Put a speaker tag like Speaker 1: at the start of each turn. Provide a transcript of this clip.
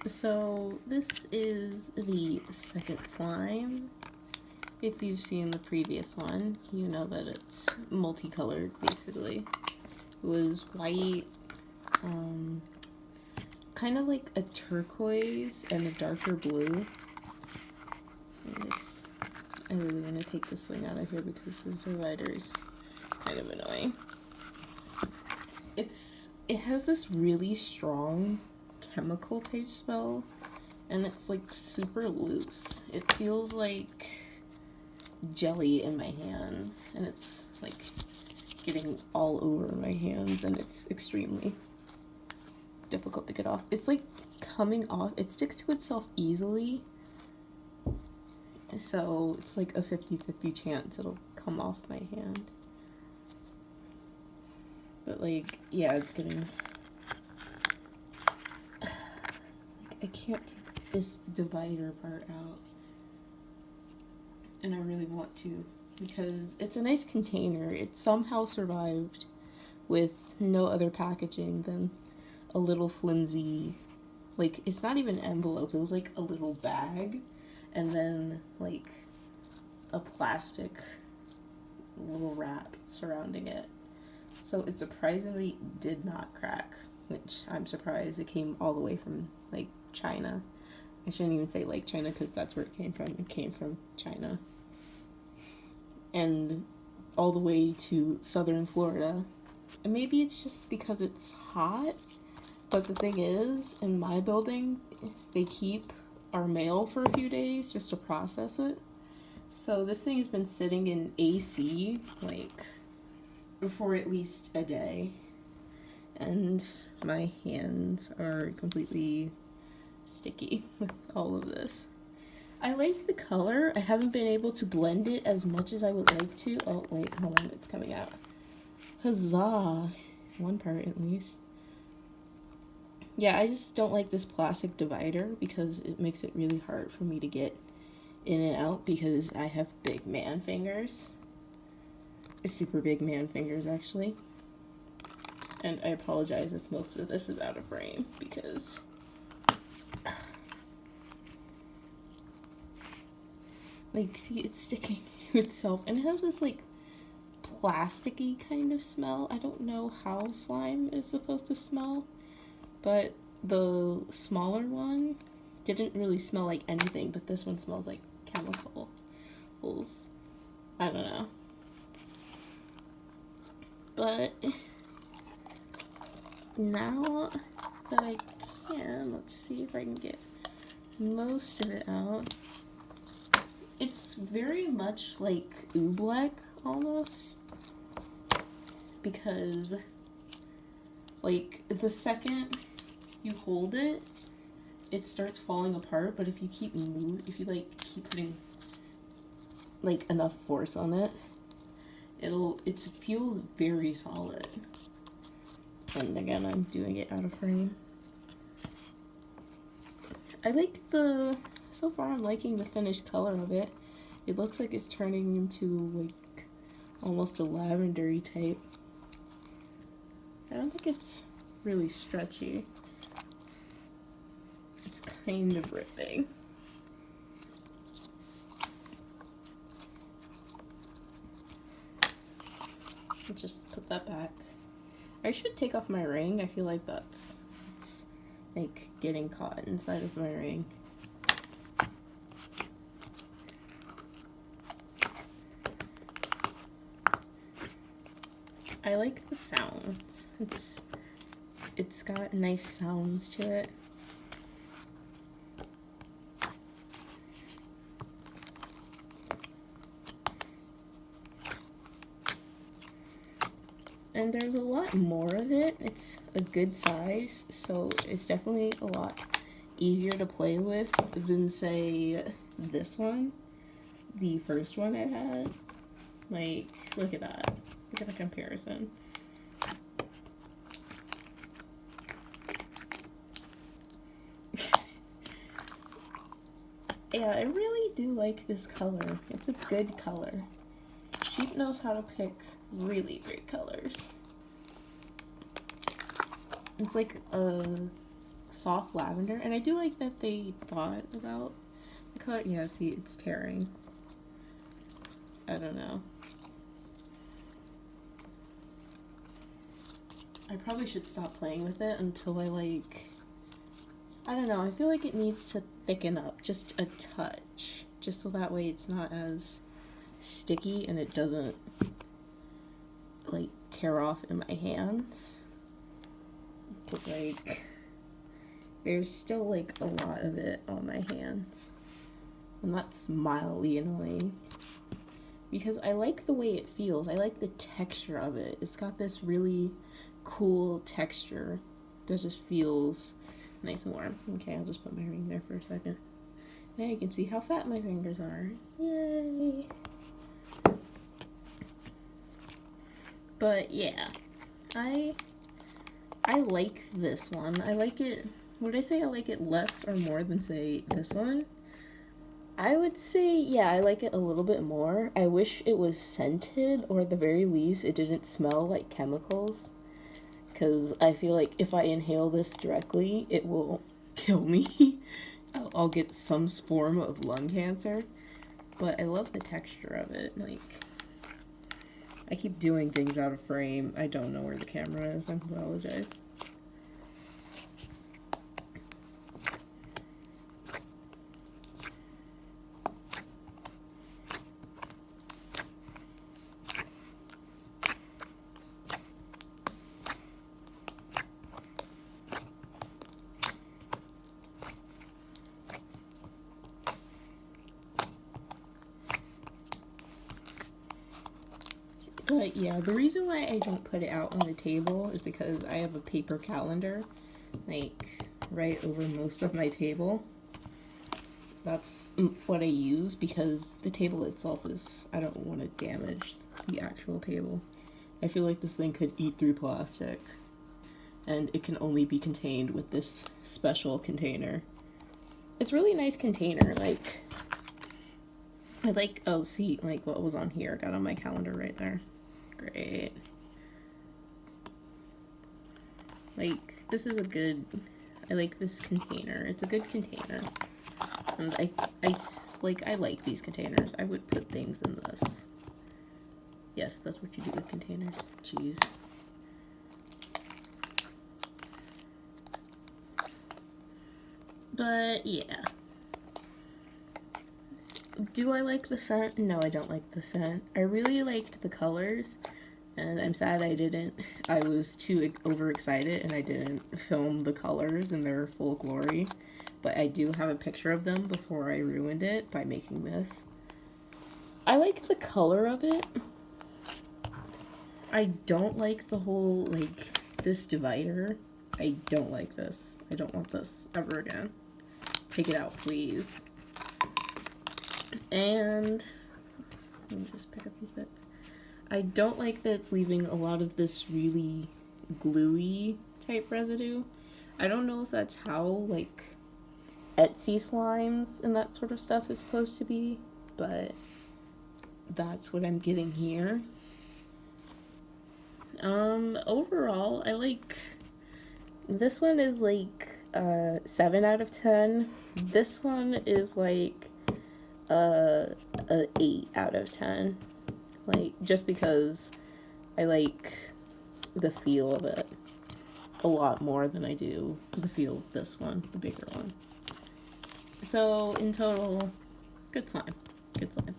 Speaker 1: So this is the second slime. If you've seen the previous one, you know that it's multicolored basically. It was white, kind of like a turquoise and a darker blue. And this, I really want to take this thing out of here because the divider is kind of annoying. It has this really strong chemical type smell, and it's like super loose. It feels like jelly in my hands, and it's like getting all over my hands, and it's extremely difficult to get off. It's like coming off, it sticks to itself easily, so it's like a 50-50 chance it'll come off my hand. But like, yeah, it's getting, like, I can't take this divider part out, and I really want to, because it's a nice container. It somehow survived with no other packaging than a little flimsy, like, it's not even an envelope, it was like a little bag, and then like a plastic little wrap surrounding it. So it surprisingly did not crack, which I'm surprised. It came all the way from like China. I shouldn't even say like China because that's where it came from. It came from China. And all the way to southern Florida. And maybe it's just because it's hot, but the thing is, in my building, they keep our mail for a few days just to process it. So this thing has been sitting in AC, like, for at least a day. And my hands are completely sticky with all of this. I like the color. I haven't been able to blend it as much as I would like to. Oh, wait, hold on, it's coming out. Huzzah! One part at least. Yeah, I just don't like this plastic divider because it makes it really hard for me to get in and out because I have big man fingers. Super big man fingers, actually. And I apologize if most of this is out of frame because like, see, it's sticking to itself, and it has this like plasticky kind of smell. I don't know how slime is supposed to smell, but the smaller one didn't really smell like anything, but this one smells like chemicals. I don't know. But now that I can, let's see if I can get most of it out. It's very much like oobleck almost, because like the second you hold it, it starts falling apart, but if you keep like keep putting like enough force on it, it feels very solid. And again, I'm doing it out of frame. So far I'm liking the finished color of it. It looks like it's turning into like almost a lavendery type. I don't think it's really stretchy. It's kind of ripping. Let's just put that back. I should take off my ring. I feel like it's like getting caught inside of my ring. I like the sounds. It's got nice sounds to it. And there's a lot more of it. It's a good size, so it's definitely a lot easier to play with than, say, this one, the first one I had. Like, look at that. Look at the comparison. Yeah, I really do like this color. It's a good color. Sheep knows how to pick really great colors. It's like a soft lavender, and I do like that they thought about the color. Yeah, see, it's tearing. I don't know. I probably should stop playing with it until I don't know, I feel like it needs to thicken up just a touch, just so that way it's not as sticky and it doesn't tear off in my hands. Because there's still a lot of it on my hands, and that's mildly annoying. Because I like the way it feels. I like the texture of it. It's got this really cool texture that just feels nice and warm. Okay, I'll just put my ring there for a second. Now you can see how fat my fingers are. Yay! But yeah, I like this one. I like it. Would I say I like it less or more than, say, this one? I would say, yeah, I like it a little bit more. I wish it was scented, or at the very least, it didn't smell like chemicals. Because I feel like if I inhale this directly, it will kill me. I'll get some form of lung cancer. But I love the texture of it. I keep doing things out of frame. I don't know where the camera is. I apologize. But yeah, the reason why I don't put it out on the table is because I have a paper calendar, right over most of my table. That's what I use because the table itself I don't want to damage the actual table. I feel like this thing could eat through plastic, and it can only be contained with this special container. It's a really nice container, oh, see, what was on here, I got on my calendar right there. Great. This is I like this container. It's a good container. And I like these containers. I would put things in this. Yes, that's what you do with containers. Jeez. But, yeah. Do I like the scent? No, I don't like the scent. I really liked the colors, and I'm sad I didn't. I was too overexcited, and I didn't film the colors in their full glory. But I do have a picture of them before I ruined it by making this. I like the color of it. I don't like the whole, this divider. I don't like this. I don't want this ever again. Take it out, please. And let me just pick up these bits. I don't like that it's leaving a lot of this really gluey type residue. I don't know if that's how Etsy slimes and that sort of stuff is supposed to be, but that's what I'm getting here. Overall, this one is 7 out of 10. This one is a 8 out of 10. Just because I like the feel of it a lot more than I do the feel of this one, the bigger one. So in total, good slime. Good slime.